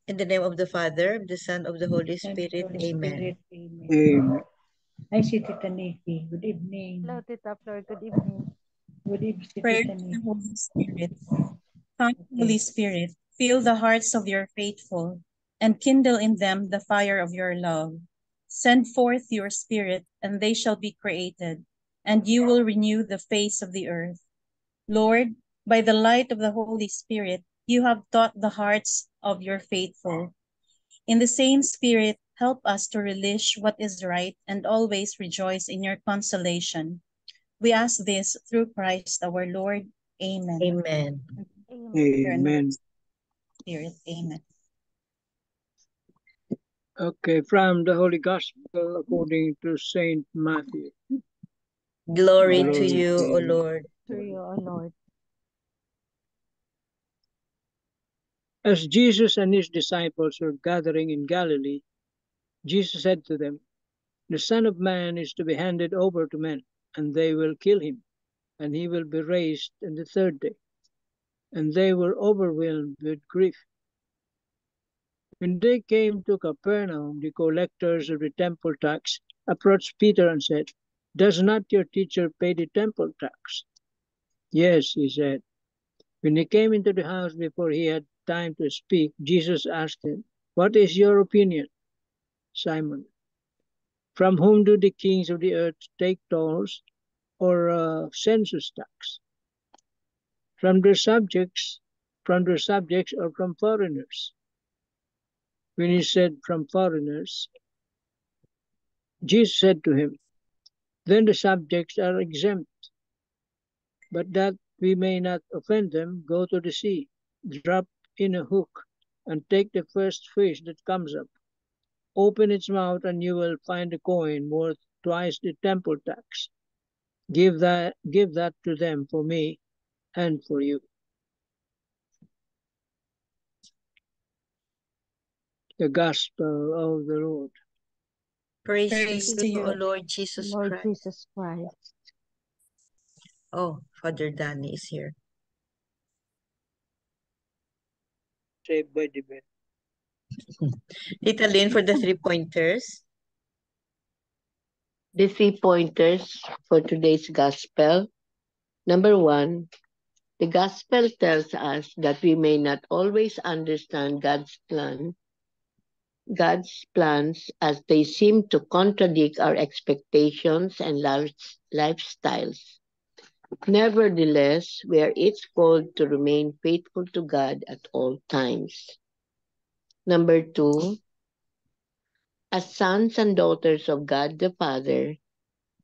In the name of the Father, of the Son, of the Holy Spirit. Amen. Amen. Hi, si Tita Nikki. Good evening. Hello, Tita Flor. Good evening. Good evening, si Pray Tita to the Nikki. Holy Spirit. Come, Holy Spirit, fill the hearts of your faithful, and kindle in them the fire of your love. Send forth your Spirit, and they shall be created, and you will renew the face of the earth. Lord, by the light of the Holy Spirit, you have taught the hearts of your faithful. In the same Spirit, help us to relish what is right and always rejoice in your consolation. We ask this through Christ our Lord. Amen. Amen. Amen. Spirit. Amen. Okay, from the Holy Gospel according to Saint Matthew. Glory to Glory you, to O you. Lord. To you, O Lord. As Jesus and his disciples were gathering in Galilee, Jesus said to them, "The Son of Man is to be handed over to men, and they will kill him, and he will be raised on the third day." And they were overwhelmed with grief. When they came to Capernaum, the collectors of the temple tax approached Peter and said, "Does not your teacher pay the temple tax?" "Yes," he said. When he came into the house before he had time to speak, Jesus asked him, "What is your opinion, Simon? From whom do the kings of the earth take tolls or census tax? From their subjects, or from foreigners?" When he said, "From foreigners," Jesus said to him, "Then the subjects are exempt. But that we may not offend them, go to the sea, drop in a hook, and take the first fish that comes up. Open its mouth, and you will find a coin worth twice the temple tax. Give that to them for me and for you." The Gospel of the Lord. Praise Praise to to you, O you. Lord Jesus Lord Christ. Jesus Christ. Oh, Father Danny is here. Saved by the bell. Tita Lynn for the 3 pointers. The 3 pointers for today's gospel. Number 1, the gospel tells us that we may not always understand God's plans as they seem to contradict our expectations and lifestyles. Nevertheless, we are each called to remain faithful to God at all times. Number 2, as sons and daughters of God the Father,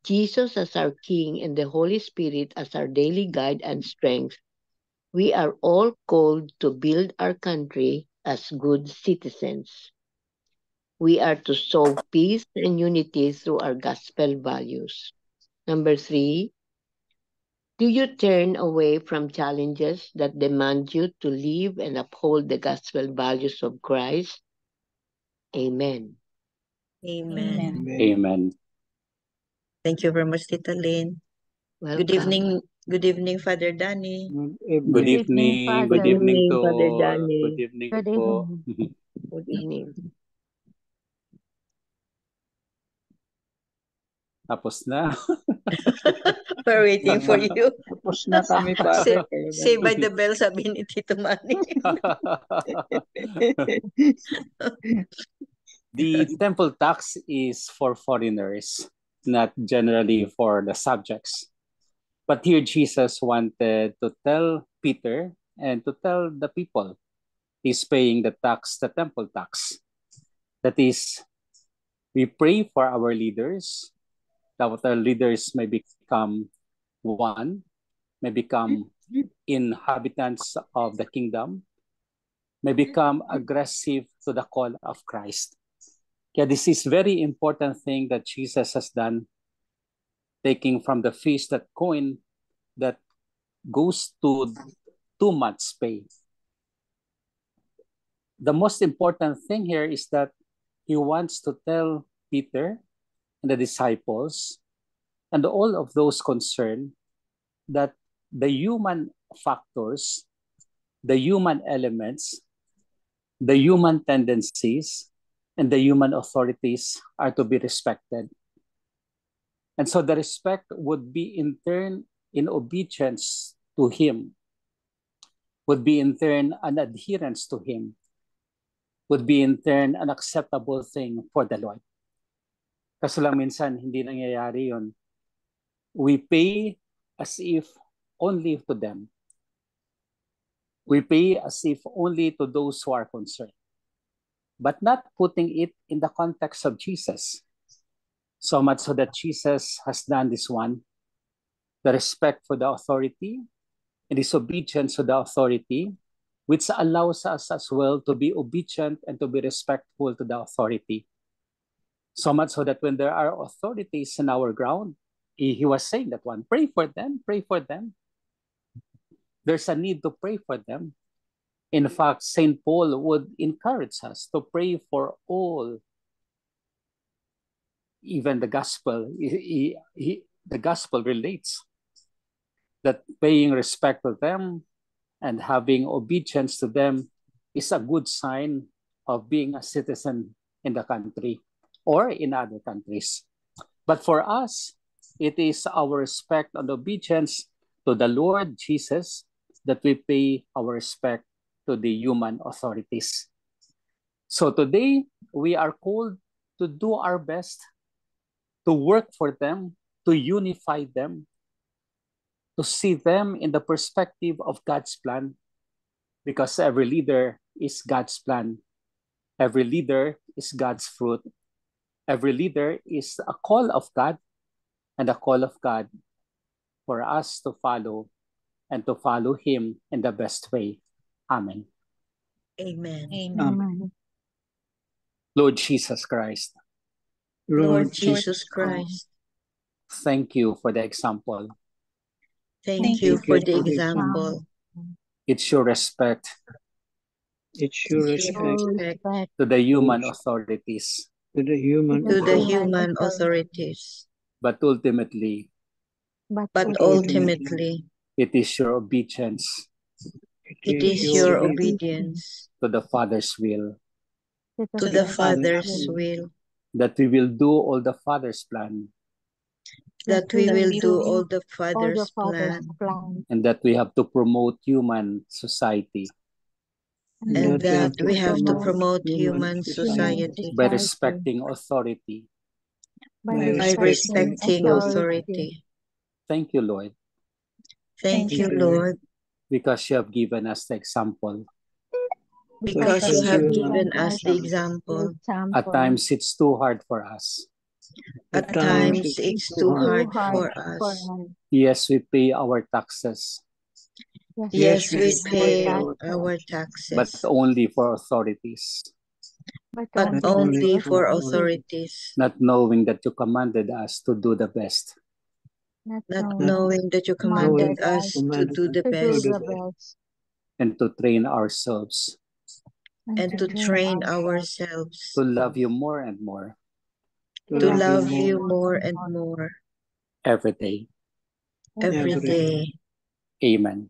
Jesus as our King, and the Holy Spirit as our daily guide and strength, we are all called to build our country as good citizens. We are to sow peace and unity through our gospel values. Number 3, do you turn away from challenges that demand you to live and uphold the gospel values of Christ? Amen. Amen. Amen. Thank you very much, Tita Lynn. Good Welcome. evening, Father Danny. Good Good evening. Good evening, evening. Good Good Father. evening evening, to Father good Danny. evening Good po. evening. Good evening. Tapos na. We're waiting for you. Tapos na kami, Say, Father. say by the bell, sabi ni Tito Manny. The temple tax is for foreigners, not generally for the subjects. But here Jesus wanted to tell Peter and to tell the people he's paying the tax, the temple tax. That is, we pray for our leaders, that our leaders may become one, may become inhabitants of the kingdom, may become aggressive to the call of Christ. Yeah, this is very important thing that Jesus has done, taking from the feast that coin that goes to 2 months' pay. The most important thing here is that he wants to tell Peter and the disciples and all of those concerned that the human factors the human elements, the human tendencies, and the human authorities are to be respected. And so the respect would be in turn in obedience to Him, would be in turn an adherence to Him, would be in turn an acceptable thing for the Lord. Kaso lang minsan, hindi nangyayari yun. We pay as if only to them. We pay as if only to those who are concerned, but not putting it in the context of Jesus. So much so that Jesus has done this one, the respect for the authority and disobedience to the authority, which allows us as well to be obedient and to be respectful to the authority. So much so that when there are authorities in our ground, he was saying that one, pray for them, pray for them. There's a need to pray for them. In fact, St. Paul would encourage us to pray for all. Even the gospel, the gospel relates that paying respect to them and having obedience to them is a good sign of being a citizen in the country or in other countries. But for us, it is our respect and obedience to the Lord Jesus that we pay our respect to the human authorities. So today, we are called to do our best to work for them, to unify them, to see them in the perspective of God's plan, because every leader is God's plan. Every leader is God's fruit. Every leader is a call of God and a call of God for us to follow and to follow Him in the best way. Amen. Amen. Amen. Lord Jesus Christ, Lord Jesus Christ, thank you for the example. thank you for the example. It's your respect It's your respect Respect to the human authorities, to the human to the authority, human authorities, but ultimately, but ultimately, ultimately it is your obedience it is your obedience to the Father's will, to the Father's will, that we will do all the Father's plan, that we will do all the all the Father's Father's plan, plan, and that we have to promote human society and that we have to promote promote human society by respecting authority. by by respecting authority. Thank you, Lord, Thank you, Lord, because you have given us the example. because you have given us the example. At times, it's too hard for us. At times, it's too hard for us. Yes, we pay our taxes, Yes, we pay our our but taxes, only for authorities, but only for authorities, not knowing that you commanded us to do the best. not knowing that you commanded us to do the best And to train ourselves and to train ourselves to love you more and more to love you more and more every day. every day. Amen.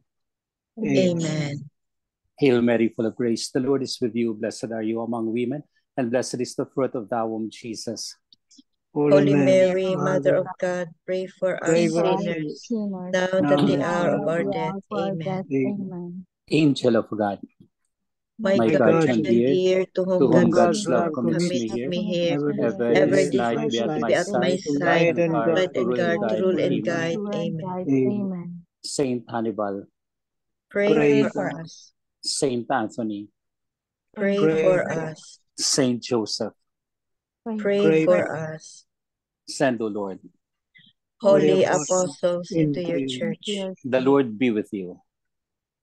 Amen. Hail Mary, full of grace, the Lord is with you. Blessed are you among women, and blessed is the fruit of thy womb, Jesus. Holy Mary, Mother of God, pray for us Pray for us sinners, sinners, now and at the hour of our death. Amen. Amen. Angel of God, My my guardian guardian dear, dear, to to whom whom God's God's love commits me here, ever ever his light be at my side, side, and guard guide to and rule and guard, guide. rule and Amen. guide. Amen. Amen. Saint Hannibal, Pray Pray for for us. Saint Anthony, Pray Pray for for us. Saint Joseph, Pray for us. send, O Lord. Holy apostles apostles into your into you, church, The Lord be with you.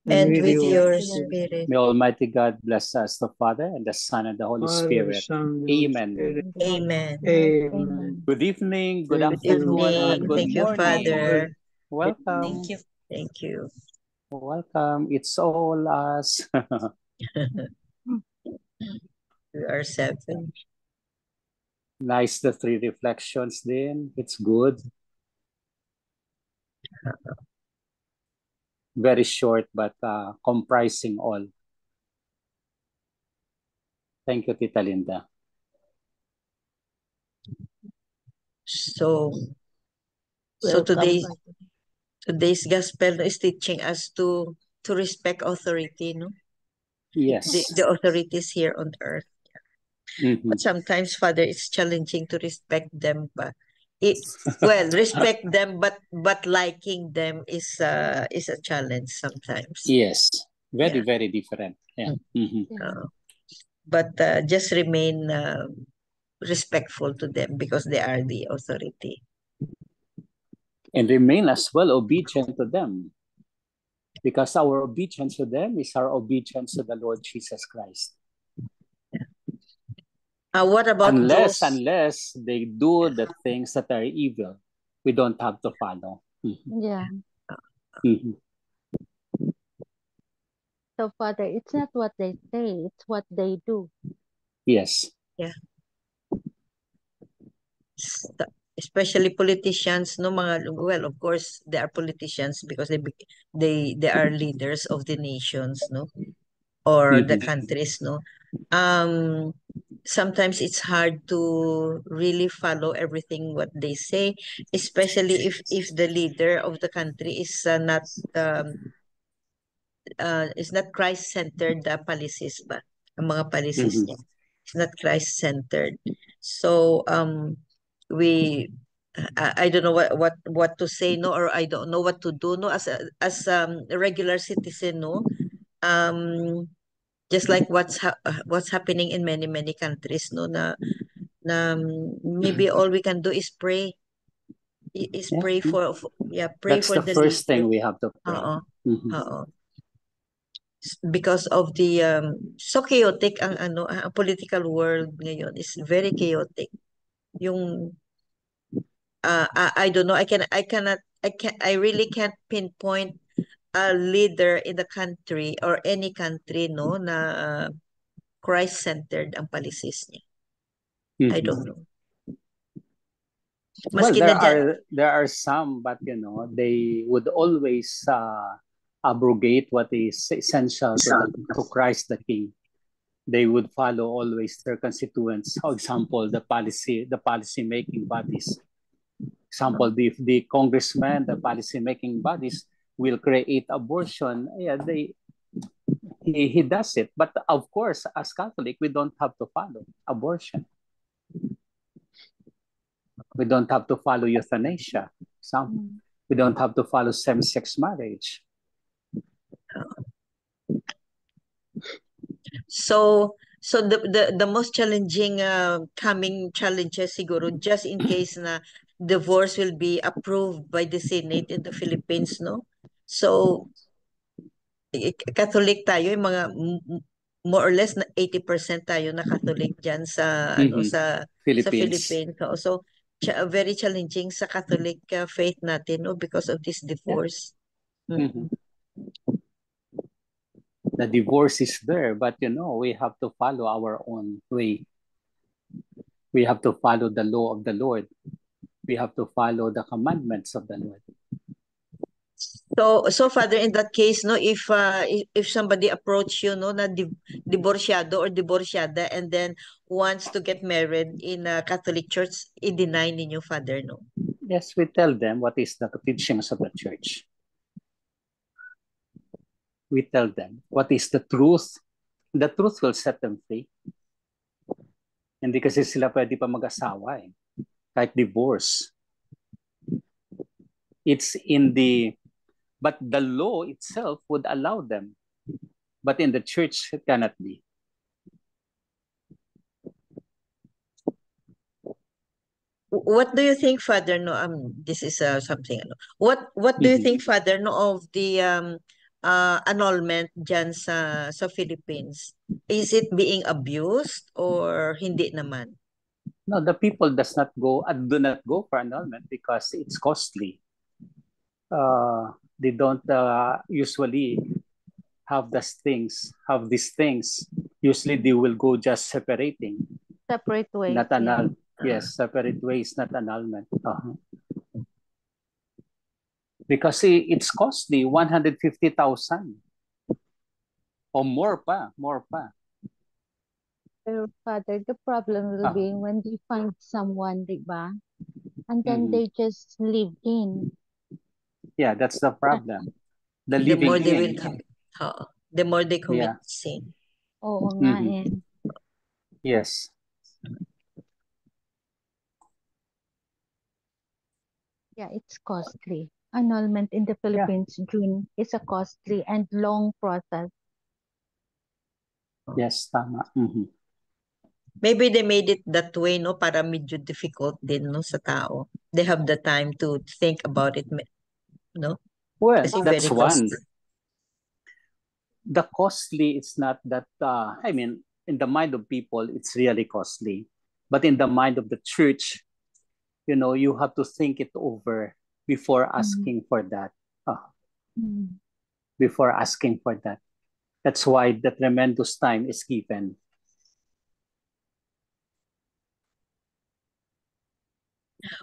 and with your spirit, spirit. May Almighty God bless us, the Father, and the Son, and the Holy Father, Spirit. Son, and Holy Amen. Spirit. Amen. Amen. Good evening, good Thank Good you, afternoon, and evening. good Thank you, morning. Father. Welcome. Thank you. Thank you. Welcome. It's all us. We are 7. Nice, the 3 reflections then. It's good. very short but comprising all. Thank you, Tita Linda. So Welcome. today's gospel is teaching us to respect authority, no? Yes. The authorities here on earth. Mhm. But sometimes, Father, it's challenging to respect them, but respect them, but liking them is a challenge sometimes. Yes. Very, Yeah. very different. Yeah. Mhm. But just remain respectful to them because they are the authority. And remain as well obedient to them. Because our obedience to them is our obedience to the Lord Jesus Christ. What about Unless they do the things that are evil, we don't have to follow. Mhm. Yeah. Mhm. So, Father, it's not what they say, it's what they do. Yes. Yeah. Especially politicians, no, well, of course they are politicians because they are leaders of the nations, no, or the countries, no. Sometimes it's hard to really follow everything what they say, especially if the leader of the country is not Christ-centered policies ba? Ang mga policies niya. It's not Christ-centered. So we I don't know what to say, no, or I don't know what to do, no, as a regular citizen, no. Just like what's happening in many countries, no, na maybe all we can do is pray. Pray for pray That's for the the first leader. thing we have to pray. Because of the so chaotic ang political world ngayon is very chaotic. Yung I don't know, I really can't pinpoint a leader in the country or any country, no, na Christ-centered ang policies niya. I don't know. Well, there are some, but they would always abrogate what is essential to Christ the King. They would follow always their constituents. For example, the policy making bodies. Example, the congressman, the policy making bodies will create abortion. Yeah, he does it. But of course, as Catholic, we don't have to follow abortion. We don't have to follow euthanasia. We don't have to follow same-sex marriage. So the most challenging coming challenges siguro, just in case na divorce will be approved by the Senate in the Philippines, no? So Catholic tayo, yung mga more or less na 80% tayo na Catholic diyan sa Philippines. So very challenging sa Catholic faith natin, no, because of this divorce. The divorce is there, but we have to follow our own way. We have to follow the law of the Lord. We have to follow the commandments of the Lord. So Father, in that case, no, if somebody approach you, no, na divorciado or divorciada and then wants to get married in a Catholic church, i-deny ninyo, Father, no? Yes, we tell them what is the teachings of the church. We tell them what is the truth. The truth will set them free. Hindi kasi sila pwede pa mag-asawa eh. Kahit divorce. But the law itself would allow them. But in the church, it cannot be. What do you think, Father, no, this is something, what do you think, Father, no, of the annulment dyan sa Philippines? Is it being abused or hindi naman? No, the people do not go for annulment because it's costly. They don't usually have these things. Usually they will go just separating. Separate ways. Not annul. Yes, separate ways, not annulment. Because it's costly, 150,000 or more pa, more pa. Pero Father, the problem will Ah. be when they find someone, di ba? And then Mhm. they just live in. Yeah, that's the problem. The The more living they will in. commit, the more they commit Yeah. sin. Oo nga Mhm. eh. Yes. Yeah, it's costly. Annulment in the Philippines, June, is a costly and long process. Yes, tama. Mhm. Maybe they made it that way, no? Para medyo difficult din, no, sa tao. They have the time to think about it, no? Well, Kasi that's very one. costly. The costly, it's not that, I mean, in the mind of people, it's really costly. But in the mind of the church, you have to think it over before asking for that. Mm. Before asking for that. That's why the tremendous time is given.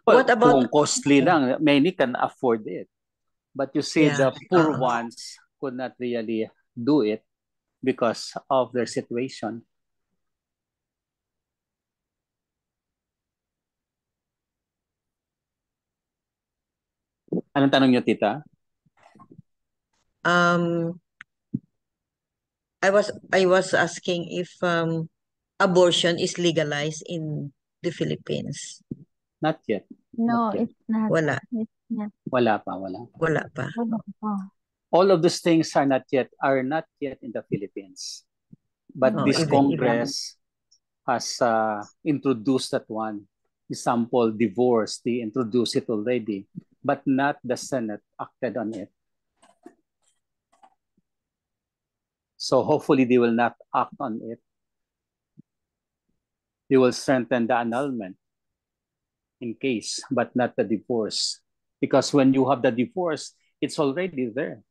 Well, What about, kung costly lang, many can afford it. But you see, yeah, the poor ones could not really do it because of their situation. Anong tanong niyo, tita? I was asking if abortion is legalized in the Philippines. Not yet. No, Not yet. it's not. Wala. It's not. Wala pa, wala. Wala pa. Wala pa. All of these things are not yet in the Philippines. But Oh, this even Congress has introduced that one. Example, divorce, they introduced it already, but not the Senate acted on it. So hopefully they will not act on it. They will strengthen the annulment in case, but not the divorce. Because when you have the divorce, it's already there.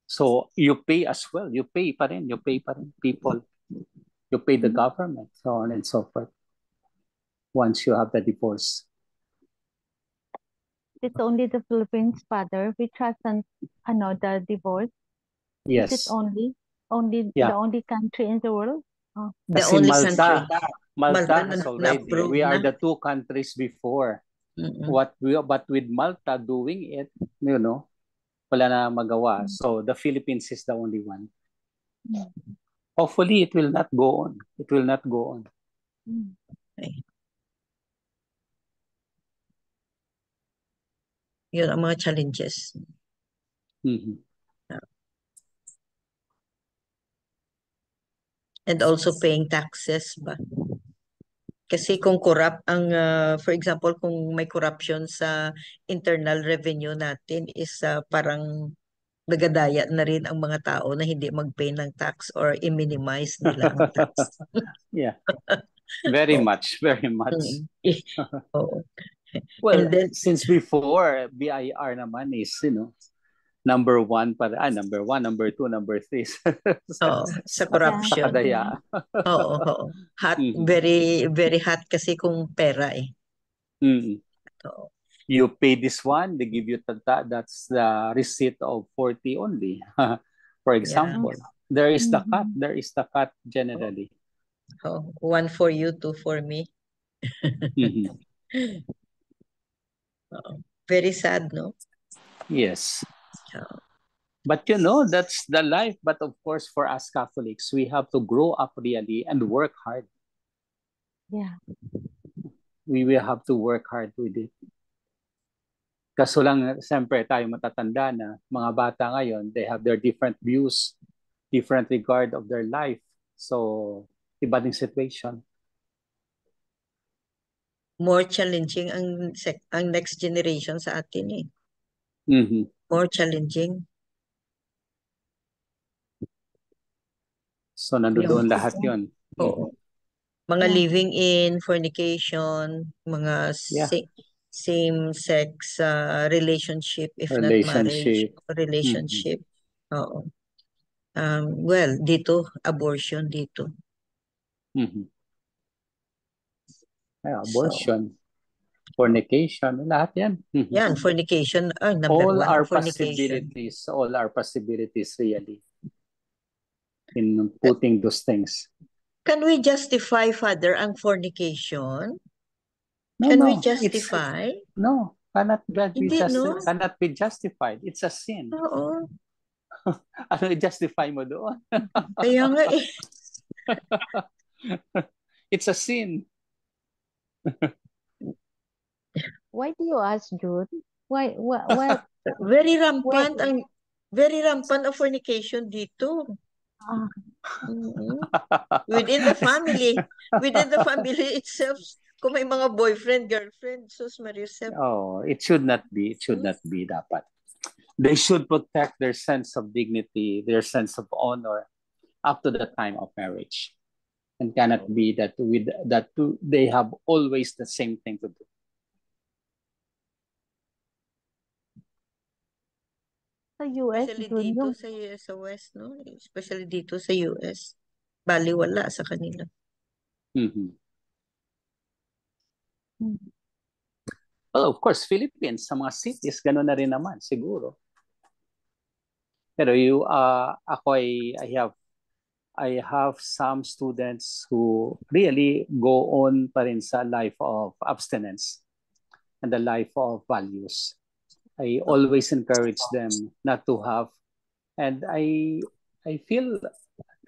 So you pay as well. You pay pa rin. You pay pa rin people. You pay the government, so on and so forth. Once you have the divorce. It's only the Philippines, Father, which has the divorce. Yes. Is it only the Yeah. only country in the world? Oh. the Kasi only Malta country. Malta Malta has na already. approve We are na. the two countries before. Mm-mm. But with Malta doing it, wala na magawa. So the Philippines is the only one. Hopefully it will not go on. It will not go on. Okay. Yun ang mga challenges. Mhm. And also paying taxes ba? Kasi kung corrupt ang, for example, kung may corruption sa internal revenue natin is parang nagadaya na rin ang mga tao na hindi mag-pay ng tax or i-minimize nila ang tax. Yeah. Very Oh. much, very much. Oo. Well, And then, since before, BIR naman is, number one, number one, number two, number three. sa corruption. Sa kadaya. Oo. Hot, Mhm. very, very hot kasi kung pera eh. Mhm. Oo. You pay this one, they give you that's the receipt of 40 only. For example, there is the cut. There is the cut generally. Oh, one for you, two for me. Mhm. Very sad, no? Yes. Oo. But that's the life. But of course, for us Catholics, we have to grow up really and work hard. Yeah. We will have to work hard with it. Kaso lang, siyempre, tayo matatanda na, mga bata ngayon, they have their different views, different regard of their life. So, iba din situation. More challenging ang next generation sa atin eh. Mhm. More challenging. So, nandoon lahat yun. Oo. Mga living in, fornication, mga same-sex relationship, if not marriage, relationship. Oo. Well, dito, abortion dito. Abortion. Fornication, lahat yan. Yan, fornication. Number All one, are fornication. possibilities really in putting those things. Can we justify, Father, ang fornication? No, Can we no, it's justify? no, Hindi, no? cannot be justified. It's a sin. Oo. Ano i-justify mo doon? Kaya nga eh. It's a sin. Why do you ask, Jude? Why? Very rampant ang fornication dito. Ah, Mhm. Within the family itself, kung may mga boyfriend, girlfriend, sus Mariusep. Oh, it should not be. It should not be dapat. They should protect their sense of dignity, their sense of honor up to the time of marriage. And cannot be that they have always the same thing to do. sa US, Especially June, dito yung sa West, no? Especially dito sa US. Baliwala sa kanila. Mhm. Hmm. Well, of course, Philippines, sa mga cities, gano'n na rin naman, siguro. Pero I have some students who really go on pa rin sa life of abstinence and the life of values. I always encourage them not to have, and I feel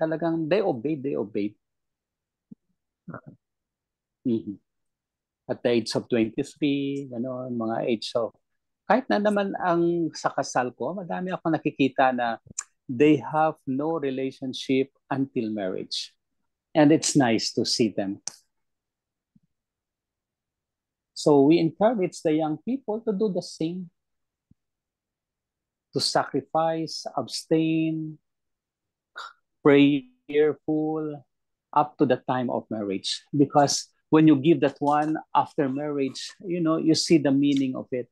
talagang they obeyed. Mhm. At the age of 23, gano'n, mga age of, kahit na naman ang sa kasal ko, madami ako nakikita na they have no relationship until marriage. And it's nice to see them. So we encourage the young people to do the same. To sacrifice, abstain, prayerful, up to the time of marriage. Because when you give that one after marriage, you see the meaning of it.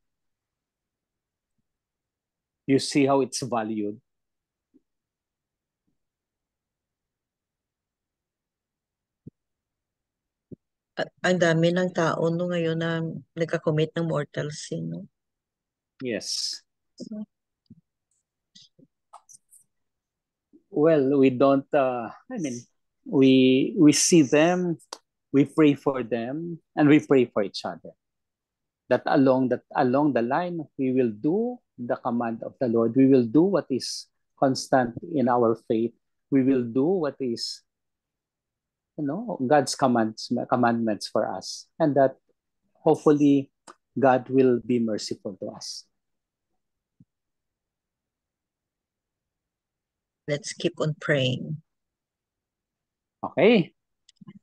You see how it's valued. Ang dami ng tao no ngayon na nagka-commit ng mortal sin, no? Yes. Well, we don't, we see them, we pray for them, and we pray for each other. That along the line, we will do the command of the Lord. We will do what is constant in our faith. We will do what is, God's commandments for us. And that hopefully God will be merciful to us. Let's keep on praying. Okay.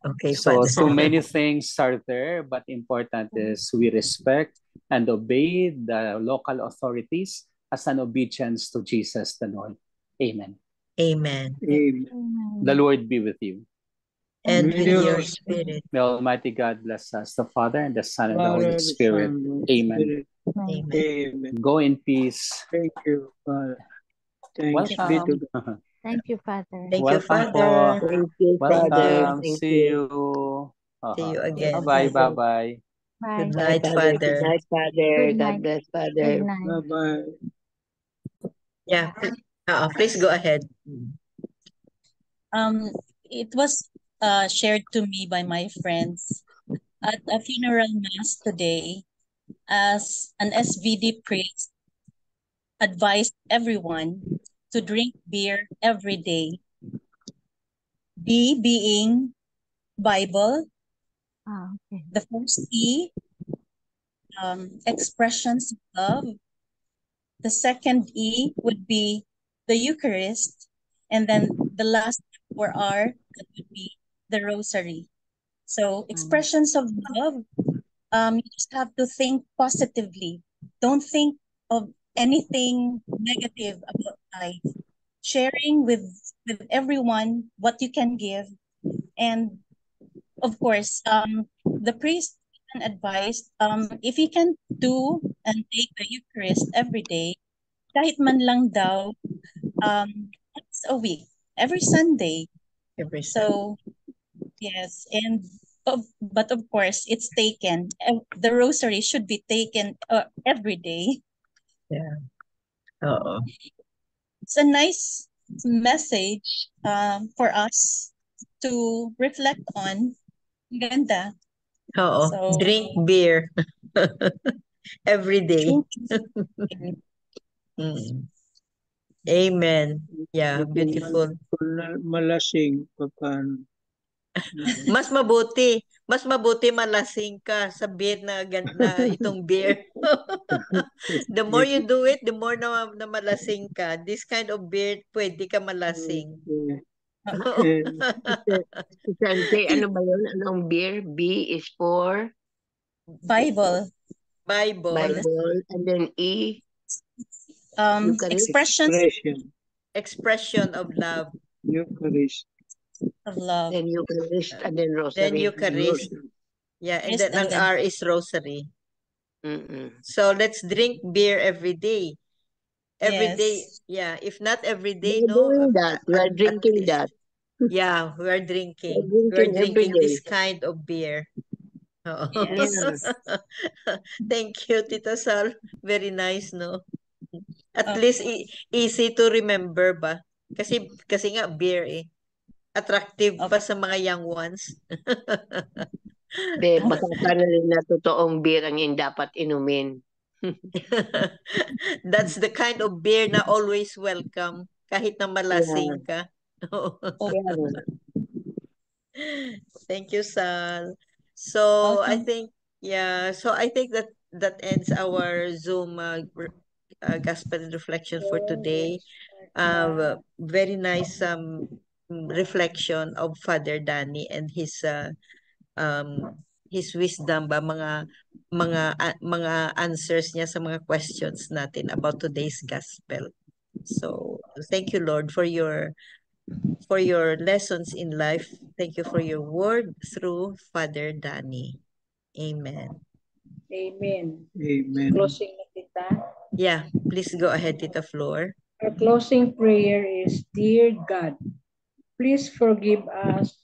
Okay, So Father. many things are there, but important is we respect and obey the local authorities as an obedience to Jesus the Lord. Amen. Amen. Amen. The Lord be with you. And With with your your spirit. spirit. May Almighty God bless us, the Father, and the Son, and the Father, Holy the Spirit. Son, the Amen. Spirit. Amen. Amen. Go in peace. Thank you, Father. Thanks be to Welcome. God. thank you, Father. Thank you, Welcome po. Father. Thank you, Thank Father. you. Welcome. Thank See you. you. See you again, Bye-bye. Father. Bye-bye. Bye. Good Bye, night, Father. Good Father. night, Father. Good God night. bless, Good Father. night. Bye-bye. Yeah. Please go ahead. It was shared to me by my friends at a funeral mass today, as an SVD priest advised everyone to drink beer every day. B being Bible, Okay. the first E, expressions of love. The second E would be the Eucharist, and then the last 4R, that would be the Rosary. So expressions of love, you just have to think positively. Don't think of anything negative about life. Sharing with everyone what you can give, and of course, the priest can advise, if you can do and take the Eucharist every day, kahit man lang daw, once a week, every Sunday. Every So, yes, and but of course, it's taken. The rosary should be taken every day. Yeah. Oo. It's a nice message for us to reflect on. Ganda. Oo. So, Drink beer every day. drink. Mm. Amen. Yeah, beautiful. Kung malasing, paano? Mas mabuti malasing ka sa beer na itong beer. The more you do it, the more na malasing ka. This kind of beer, pwede ka malasing. Sante, ano ba yun? Anong beer? B is for Bible. Bible. and then E, Eucharist. Expression of love. Eucharist. Of love. Then Eucharist, and then Then Rosary. Eucharist. Yeah, and then ang R is Rosary. So let's drink beer every day. Every day, yeah. If not every day, We're no. doing that. We're drinking that. Yeah, we're drinking. We're We're drinking drinking every this day. kind of beer. Oo. Yes. Thank you, Tita Sal. Very nice, no? At least easy to remember ba? Kasi nga beer eh. Attractive pa sa mga young ones. Baka rin na totoong beer ang yung dapat inumin. That's the kind of beer na always welcome kahit na malasing ka. Thank you, Sal. So I think that ends our Zoom gospel reflection for today. Very nice reflection of Father Danny and his wisdom ba, mga answers niya sa mga questions natin about today's gospel. So thank you, Lord, for your lessons in life. Thank you for your word through Father Danny. Amen. Amen. Amen. Closing na kita. Yeah, please go ahead, Tita Flor. Our closing prayer is, Dear God, please forgive us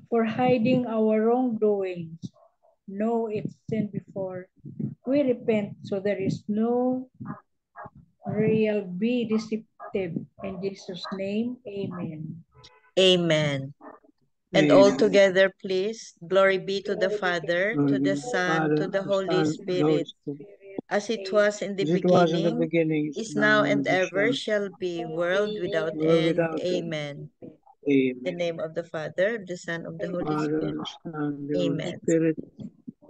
for hiding our wrongdoings. Know it's sin before we repent, so there is no real be deceptive. In Jesus' name, amen. Amen. And all together, please, glory be to the Father, to the Son, to the Holy Spirit, as it was in the beginning, is now and ever shall be, world without end. Amen. In the name of the Father, of the Son, of the Holy Spirit. Amen.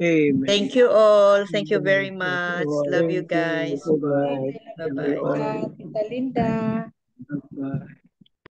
Amen. Thank you all. Thank you very much. Love you guys. Bye-bye. Bye-bye. Tita Linda. Bye-bye.